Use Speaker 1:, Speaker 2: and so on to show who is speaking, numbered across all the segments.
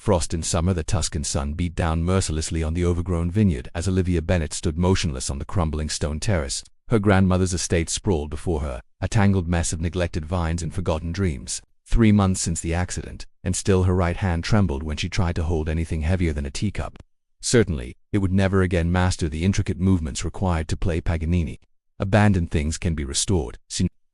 Speaker 1: Frost in summer. The Tuscan sun beat down mercilessly on the overgrown vineyard as Olivia Bennet stood motionless on the crumbling stone terrace. Her grandmother's estate sprawled before her, a tangled mess of neglected vines and forgotten dreams. 3 months since the accident, and still her right hand trembled when she tried to hold anything heavier than a teacup. Certainly, it would never again master the intricate movements required to play Paganini. Abandoned things can be restored,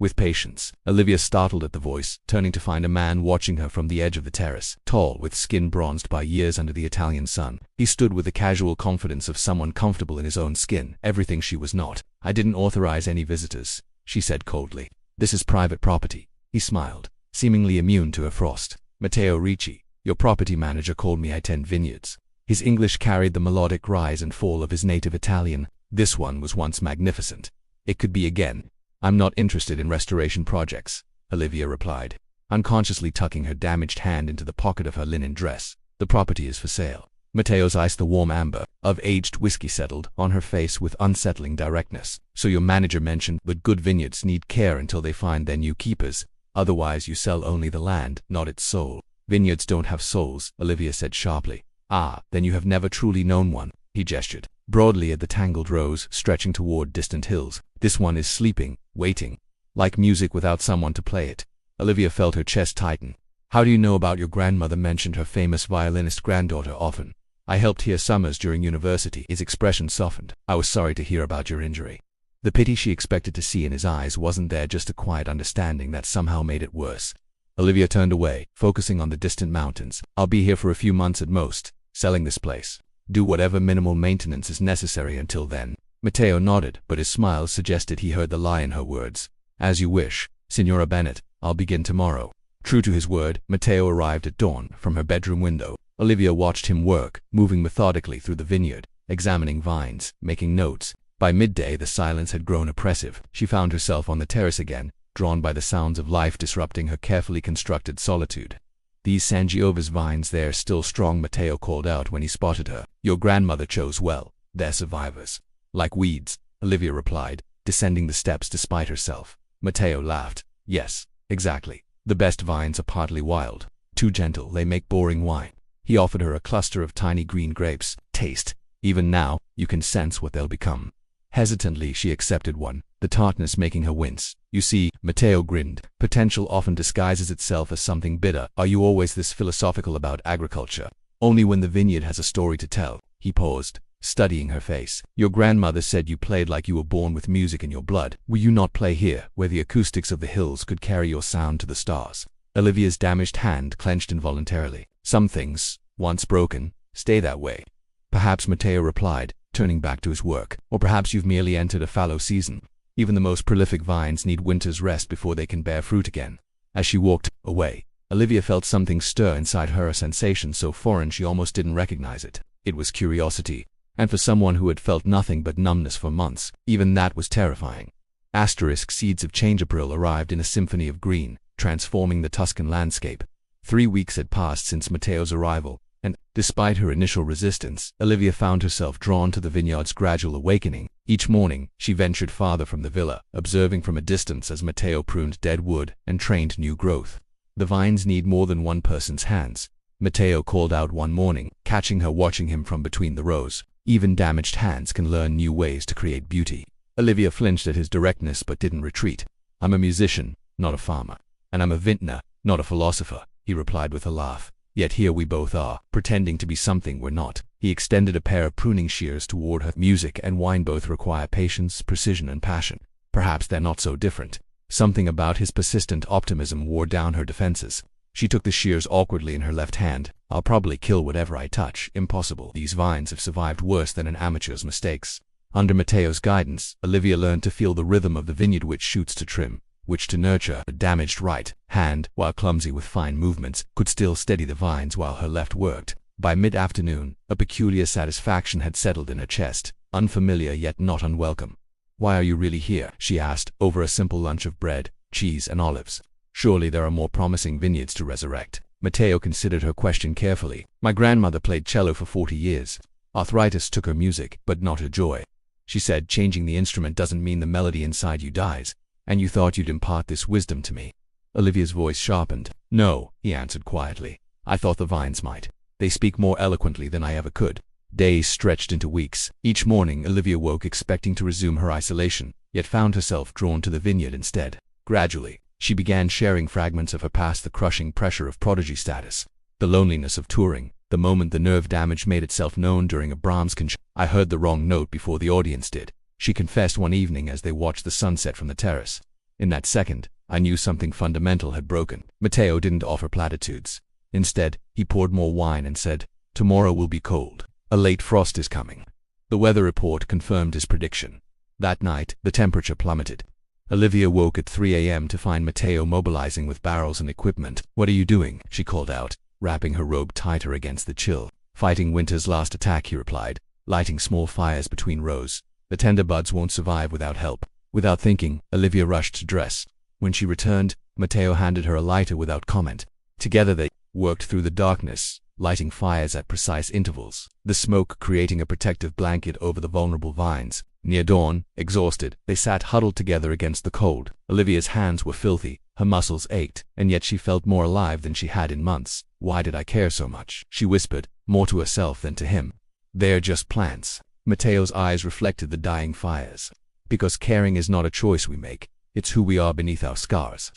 Speaker 1: with patience. Olivia startled at the voice, turning to find a man watching her from the edge of the terrace. Tall, with skin bronzed by years under the Italian sun, he stood with the casual confidence of someone comfortable in his own skin, everything she was not. "I didn't authorize any visitors," she said coldly. "This is private property." He smiled, seemingly immune to her frost. "Matteo Ricci, your property manager, called me. I tend vineyards." His English carried the melodic rise and fall of his native Italian. This one was once magnificent. It could be again. "I'm not interested in restoration projects," Olivia replied, unconsciously tucking her damaged hand into the pocket of her linen dress. "The property is for sale." Matteo's eyes, the warm amber of aged whiskey, settled on her face with unsettling directness. "So your manager mentioned that good vineyards need care until they find their new keepers. Otherwise you sell only the land, not its soul." "Vineyards don't have souls," Olivia said sharply. "Ah, then you have never truly known one." He gestured broadly at the tangled rows stretching toward distant hills. "This one is sleeping, waiting, like music without someone to play it." Olivia felt her chest tighten. "How do you know about your grandmother?" Mentioned her famous violinist granddaughter often. "I helped here summers during university." His expression softened. "I was sorry to hear about your injury." The pity she expected to see in his eyes wasn't there, just a quiet understanding that somehow made it worse. Olivia turned away, focusing on the distant mountains. "I'll be here for a few months at most, selling this place. Do whatever minimal maintenance is necessary until then." Matteo nodded, but his smile suggested he heard the lie in her words. "As you wish, Signora Bennet. I'll begin tomorrow." True to his word, Matteo arrived at dawn. From her bedroom window, Olivia watched him work, moving methodically through the vineyard, examining vines, making notes. By midday the silence had grown oppressive. She found herself on the terrace again, drawn by the sounds of life disrupting her carefully constructed solitude. "These Sangiova's vines, they're still strong," Matteo called out when he spotted her. "Your grandmother chose well. They're survivors." "Like weeds," Olivia replied, descending the steps despite herself. Matteo laughed. "Yes, exactly. The best vines are partly wild. Too gentle, they make boring wine." He offered her a cluster of tiny green grapes. "Taste. Even now, you can sense what they'll become." Hesitantly, she accepted one, the tartness making her wince. "You see," Matteo grinned, "potential often disguises itself as something bitter." "Are you always this philosophical about agriculture?" "Only when the vineyard has a story to tell." He paused, studying her face. "Your grandmother said you played like you were born with music in your blood. Will you not play here, where the acoustics of the hills could carry your sound to the stars?" Olivia's damaged hand clenched involuntarily. "Some things, once broken, stay that way." "Perhaps," Matteo replied, turning back to his work. "Or perhaps you've merely entered a fallow season. Even the most prolific vines need winter's rest before they can bear fruit again." As she walked away, Olivia felt something stir inside her, a sensation so foreign she almost didn't recognize it. It was curiosity, and for someone who had felt nothing but numbness for months, even that was terrifying. Seeds of change. April arrived in a symphony of green, transforming the Tuscan landscape. 3 weeks had passed since Matteo's arrival, and, despite her initial resistance, Olivia found herself drawn to the vineyard's gradual awakening. Each morning, she ventured farther from the villa, observing from a distance as Matteo pruned dead wood and trained new growth. "The vines need more than one person's hands," Matteo called out one morning, catching her watching him from between the rows. "Even damaged hands can learn new ways to create beauty." Olivia flinched at his directness but didn't retreat. "I'm a musician, not a farmer. And I'm a vintner, not a philosopher," he replied with a laugh. "Yet here we both are, pretending to be something we're not." He extended a pair of pruning shears toward her. "Music and wine both require patience, precision, and passion. Perhaps they're not so different." Something about his persistent optimism wore down her defenses. She took the shears awkwardly in her left hand. "I'll probably kill whatever I touch." "Impossible. These vines have survived worse than an amateur's mistakes." Under Matteo's guidance, Olivia learned to feel the rhythm of the vineyard, which shoots to trim, which to nurture. A damaged right hand, while clumsy with fine movements, could still steady the vines while her left worked. By mid-afternoon, a peculiar satisfaction had settled in her chest, unfamiliar yet not unwelcome. "Why are you really here?" she asked, over a simple lunch of bread, cheese, and olives. "Surely there are more promising vineyards to resurrect." Matteo considered her question carefully. "My grandmother played cello for 40 years. Arthritis took her music, but not her joy," she said. "Changing the instrument doesn't mean the melody inside you dies. And you thought you'd impart this wisdom to me?" Olivia's voice sharpened. "No," he answered quietly. "I thought the vines might." They speak more eloquently than I ever could. Days stretched into weeks. Each morning, Olivia woke expecting to resume her isolation, yet found herself drawn to the vineyard instead. Gradually, she began sharing fragments of her past, the crushing pressure of prodigy status, the loneliness of touring, the moment the nerve damage made itself known during a Brahms concert. I heard the wrong note before the audience did, she confessed one evening as they watched the sunset from the terrace. In that second, I knew something fundamental had broken. Matteo didn't offer platitudes. Instead, he poured more wine and said, "Tomorrow will be cold. A late frost is coming." The weather report confirmed his prediction. That night, the temperature plummeted. Olivia woke at 3 a.m. to find Matteo mobilizing with barrels and equipment. "What are you doing?" she called out, wrapping her robe tighter against the chill. "Fighting winter's last attack," he replied, lighting small fires between rows. "The tender buds won't survive without help." Without thinking, Olivia rushed to dress. When she returned, Matteo handed her a lighter without comment. Together they worked through the darkness, lighting fires at precise intervals, the smoke creating a protective blanket over the vulnerable vines. Near dawn, exhausted, they sat huddled together against the cold. Olivia's hands were filthy, her muscles ached, and yet she felt more alive than she had in months. "Why did I care so much?" she whispered, more to herself than to him. "They're just plants." Matteo's eyes reflected the dying fires. "Because caring is not a choice we make, it's who we are beneath our scars."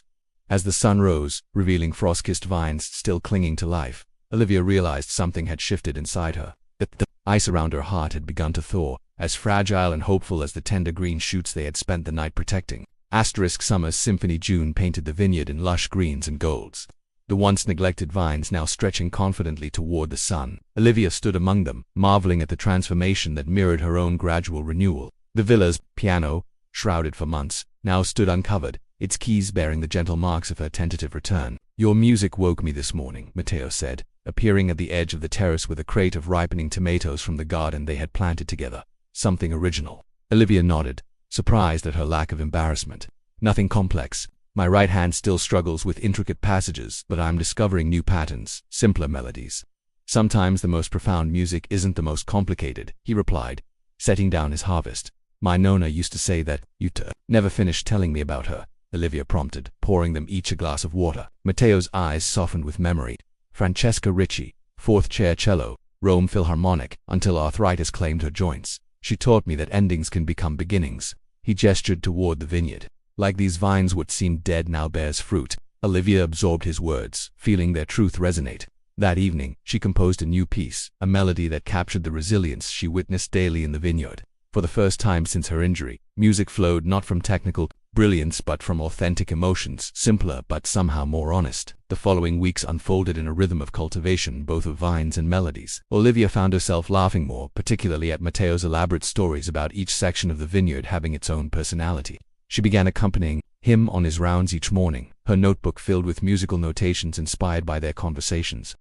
Speaker 1: As the sun rose, revealing frost-kissed vines still clinging to life, Olivia realized something had shifted inside her. The ice around her heart had begun to thaw, as fragile and hopeful as the tender green shoots they had spent the night protecting. Summer's symphony June painted the vineyard in lush greens and golds, the once neglected vines now stretching confidently toward the sun. Olivia stood among them, marveling at the transformation that mirrored her own gradual renewal. The villa's piano, shrouded for months, now stood uncovered, its keys bearing the gentle marks of her tentative return. "Your music woke me this morning," Matteo said, appearing at the edge of the terrace with a crate of ripening tomatoes from the garden they had planted together. "Something original." Olivia nodded, surprised at her lack of embarrassment. "Nothing complex. My right hand still struggles with intricate passages, but I'm discovering new patterns, simpler melodies." "Sometimes the most profound music isn't the most complicated," he replied, setting down his harvest. "My Nona used to say that." "You never finished telling me about her," Olivia prompted, pouring them each a glass of water. Matteo's eyes softened with memory. "Francesca Ricci, fourth chair cello, Rome Philharmonic, until arthritis claimed her joints. She taught me that endings can become beginnings." He gestured toward the vineyard. "Like these vines, what seemed dead now bears fruit." Olivia absorbed his words, feeling their truth resonate. That evening, she composed a new piece, a melody that captured the resilience she witnessed daily in the vineyard. For the first time since her injury, music flowed not from technical brilliance but from authentic emotions, simpler but somehow more honest. The following weeks unfolded in a rhythm of cultivation, both of vines and melodies. Olivia found herself laughing more, particularly at Matteo's elaborate stories about each section of the vineyard having its own personality. She began accompanying him on his rounds each morning, her notebook filled with musical notations inspired by their conversations.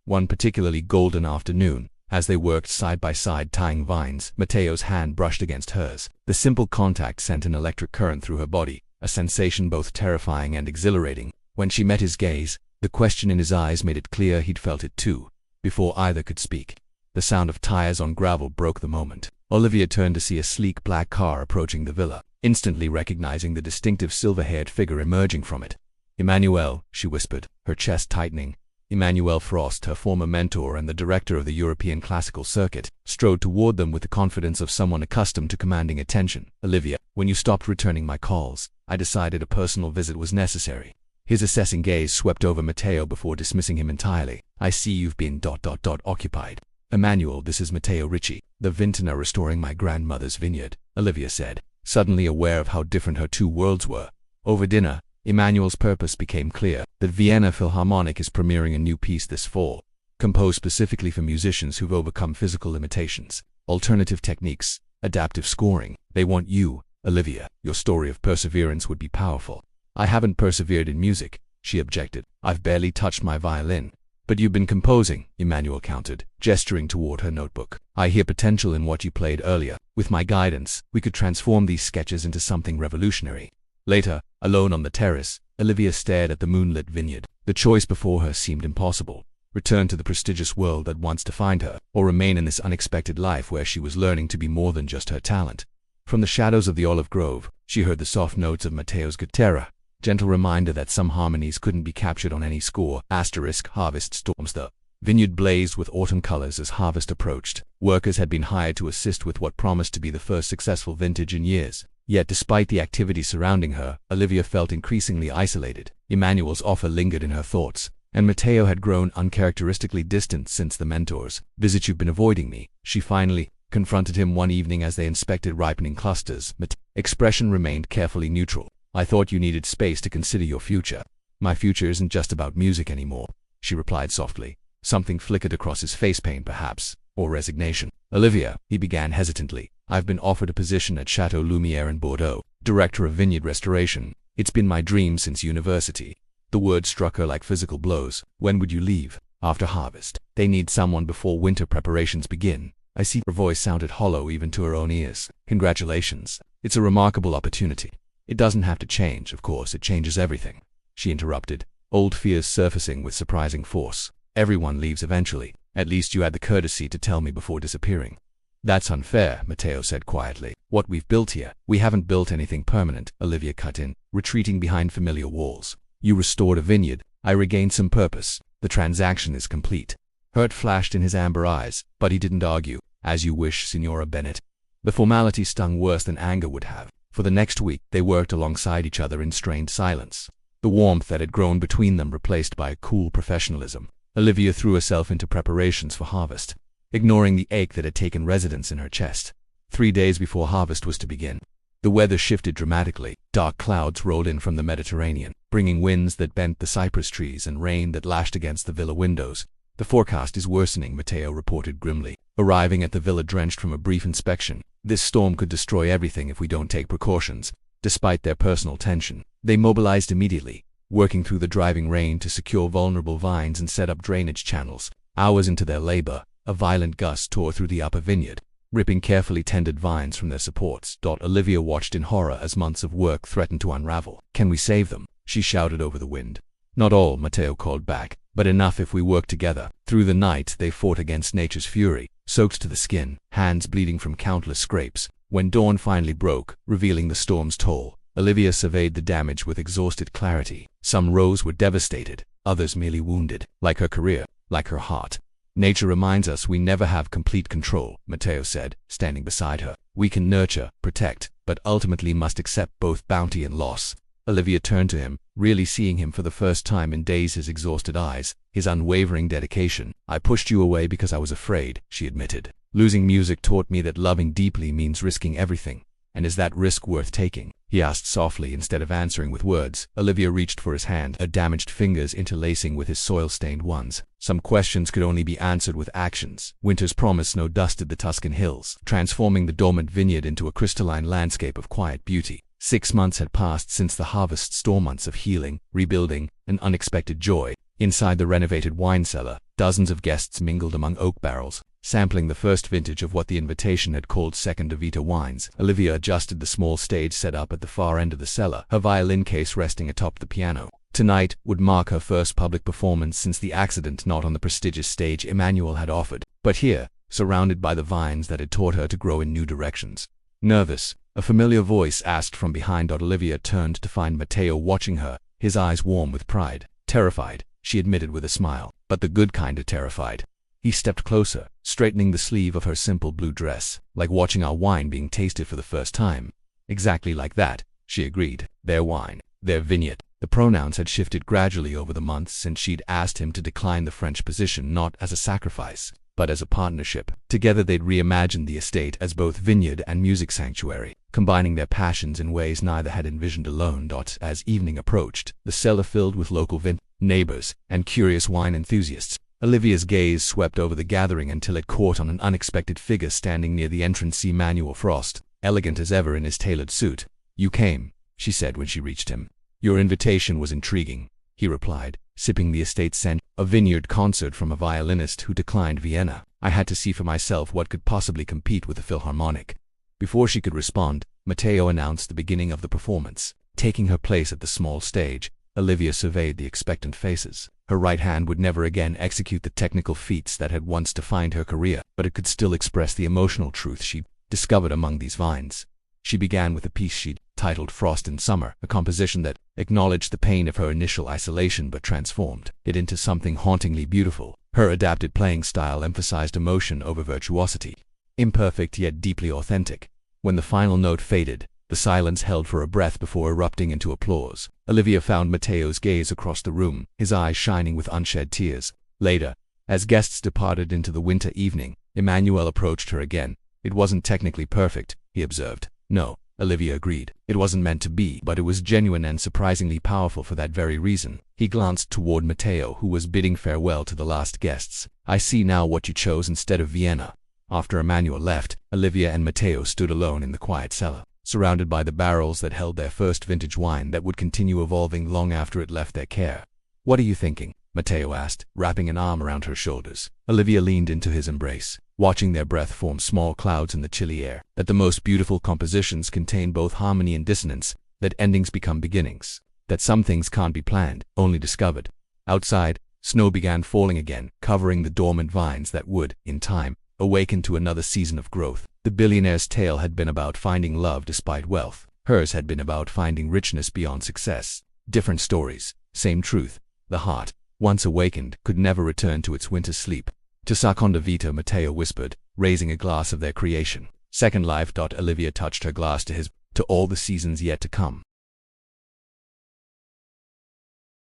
Speaker 1: One particularly golden afternoon, as they worked side by side tying vines, Matteo's hand brushed against hers. The simple contact sent an electric current through her body, a sensation both terrifying and exhilarating. When she met his gaze, the question in his eyes made it clear he'd felt it too. Before either could speak, the sound of tires on gravel broke the moment. Olivia turned to see a sleek black car approaching the villa, instantly recognizing the distinctive silver-haired figure emerging from it. "Emmanuel," she whispered, her chest tightening. Emmanuel Frost, her former mentor and the director of the European Classical Circuit, strode toward them with the confidence of someone accustomed to commanding attention. "Olivia, when you stopped returning my calls, I decided a personal visit was necessary." His assessing gaze swept over Matteo before dismissing him entirely. "I see you've been occupied." "Emmanuel, this is Matteo Ricci, the vintner restoring my grandmother's vineyard," Olivia said, suddenly aware of how different her two worlds were. Over dinner, Emmanuel's purpose became clear. The Vienna Philharmonic is premiering a new piece this fall, composed specifically for musicians who've overcome physical limitations, alternative techniques, adaptive scoring. They want you, Olivia. Your story of perseverance would be powerful. "I haven't persevered in music," she objected. "I've barely touched my violin." "But you've been composing," Emmanuel countered, gesturing toward her notebook. "I hear potential in what you played earlier. With my guidance, we could transform these sketches into something revolutionary." Later, alone on the terrace, Olivia stared at the moonlit vineyard. The choice before her seemed impossible. Return to the prestigious world that once defined her, or remain in this unexpected life where she was learning to be more than just her talent. From the shadows of the olive grove, she heard the soft notes of Matteo's guitarra, gentle reminder that some harmonies couldn't be captured on any score. *Harvest Storms. The Vineyard blazed with autumn colors as harvest approached. Workers had been hired to assist with what promised to be the first successful vintage in years. Yet despite the activity surrounding her, Olivia felt increasingly isolated. Emmanuel's offer lingered in her thoughts, and Matteo had grown uncharacteristically distant since the mentor's visit. "You've been avoiding me," she finally confronted him one evening as they inspected ripening clusters. Matteo's expression remained carefully neutral. "I thought you needed space to consider your future." "My future isn't just about music anymore," she replied softly. Something flickered across his face, pain perhaps, or resignation. "Olivia," he began hesitantly, "I've been offered a position at Chateau Lumière in Bordeaux, director of vineyard restoration. It's been my dream since university." The words struck her like physical blows. "When would you leave?" "After harvest. They need someone before winter preparations begin." "I see." Her voice sounded hollow even to her own ears. "Congratulations. It's a remarkable opportunity." "It doesn't have to change, of course. It changes everything," she interrupted, old fears surfacing with surprising force. "Everyone leaves eventually. At least you had the courtesy to tell me before disappearing." "That's unfair," Matteo said quietly. "What we've built here." "We haven't built anything permanent," Olivia cut in, retreating behind familiar walls. "You restored a vineyard. I regained some purpose. The transaction is complete." Hurt flashed in his amber eyes, but he didn't argue. "As you wish, Signora Bennett." The formality stung worse than anger would have. For the next week, they worked alongside each other in strained silence, the warmth that had grown between them replaced by a cool professionalism. Olivia threw herself into preparations for harvest, ignoring the ache that had taken residence in her chest. 3 days before harvest was to begin, the weather shifted dramatically. Dark clouds rolled in from the Mediterranean, bringing winds that bent the cypress trees and rain that lashed against the villa windows. "The forecast is worsening," Matteo reported grimly, arriving at the villa drenched from a brief inspection. "This storm could destroy everything if we don't take precautions." Despite their personal tension, they mobilized immediately, working through the driving rain to secure vulnerable vines and set up drainage channels. Hours into their labor, a violent gust tore through the upper vineyard, ripping carefully tended vines from their supports. Olivia watched in horror as months of work threatened to unravel. "Can we save them?" she shouted over the wind. "Not all," Matteo called back, "but enough if we work together." Through the night, they fought against nature's fury, soaked to the skin, hands bleeding from countless scrapes. When dawn finally broke, revealing the storm's toll, Olivia surveyed the damage with exhausted clarity. Some rows were devastated, others merely wounded. Like her career, like her heart. "Nature reminds us we never have complete control," Matteo said, standing beside her. "We can nurture, protect, but ultimately must accept both bounty and loss." Olivia turned to him, really seeing him for the first time in days, his exhausted eyes, his unwavering dedication. "I pushed you away because I was afraid," she admitted. "Losing music taught me that loving deeply means risking everything. And is that risk worth taking?" he asked softly instead of answering with words. Olivia reached for his hand, her damaged fingers interlacing with his soil-stained ones. Some questions could only be answered with actions. Winter's promised snow dusted the Tuscan hills, transforming the dormant vineyard into a crystalline landscape of quiet beauty. 6 months had passed since the harvest, store months of healing, rebuilding, and unexpected joy. Inside the renovated wine cellar, dozens of guests mingled among oak barrels, sampling the first vintage of what the invitation had called Second Vita wines. Olivia adjusted the small stage set up at the far end of the cellar, her violin case resting atop the piano. Tonight would mark her first public performance since the accident, not on the prestigious stage Emmanuel had offered, but here, surrounded by the vines that had taught her to grow in new directions. Nervous, a familiar voice asked from behind. Olivia turned to find Matteo watching her, his eyes warm with pride. "Terrified," she admitted with a smile, "but the good kind of terrified." He stepped closer, straightening the sleeve of her simple blue dress, "Like watching our wine being tasted for the first time." "Exactly like that," she agreed. "Their wine, their vineyard." The pronouns had shifted gradually over the months since she'd asked him to decline the French position, not as a sacrifice, but as a partnership. Together they'd reimagined the estate as both vineyard and music sanctuary, combining their passions in ways neither had envisioned alone. As evening approached, the cellar filled with local neighbors and curious wine enthusiasts. Olivia's gaze swept over the gathering until it caught on an unexpected figure standing near the entrance. Emmanuel Frost, elegant as ever in his tailored suit. "You came," she said when she reached him. "Your invitation was intriguing," he replied, sipping the estate scent. "A vineyard concert from a violinist who declined Vienna. I had to see for myself what could possibly compete with the Philharmonic." Before she could respond, Matteo announced the beginning of the performance. Taking her place at the small stage, Olivia surveyed the expectant faces. Her right hand would never again execute the technical feats that had once defined her career, but it could still express the emotional truth she'd discovered among these vines. She began with a piece she'd titled Frost in Summer, a composition that acknowledged the pain of her initial isolation but transformed it into something hauntingly beautiful. Her adapted playing style emphasized emotion over virtuosity. Imperfect yet deeply authentic. When the final note faded, the silence held for a breath before erupting into applause. Olivia found Matteo's gaze across the room, his eyes shining with unshed tears. Later, as guests departed into the winter evening, Emmanuel approached her again. "It wasn't technically perfect," he observed. "No," Olivia agreed. "It wasn't meant to be, but it was genuine and surprisingly powerful for that very reason." He glanced toward Matteo, who was bidding farewell to the last guests. "I see now what you chose instead of Vienna." After Emmanuel left, Olivia and Matteo stood alone in the quiet cellar, surrounded by the barrels that held their first vintage wine that would continue evolving long after it left their care. "What are you thinking?" Matteo asked, wrapping an arm around her shoulders. Olivia leaned into his embrace, watching their breath form small clouds in the chilly air. That the most beautiful compositions contain both harmony and dissonance, that endings become beginnings, that some things can't be planned, only discovered. Outside, snow began falling again, covering the dormant vines that would, in time, awaken to another season of growth. The billionaire's tale had been about finding love despite wealth. Hers had been about finding richness beyond success. Different stories, same truth. The heart, once awakened, could never return to its winter sleep. "To Seconda Vita," Matteo whispered, raising a glass of their creation. "Second Life." Olivia touched her glass to his. "To all the seasons yet to come."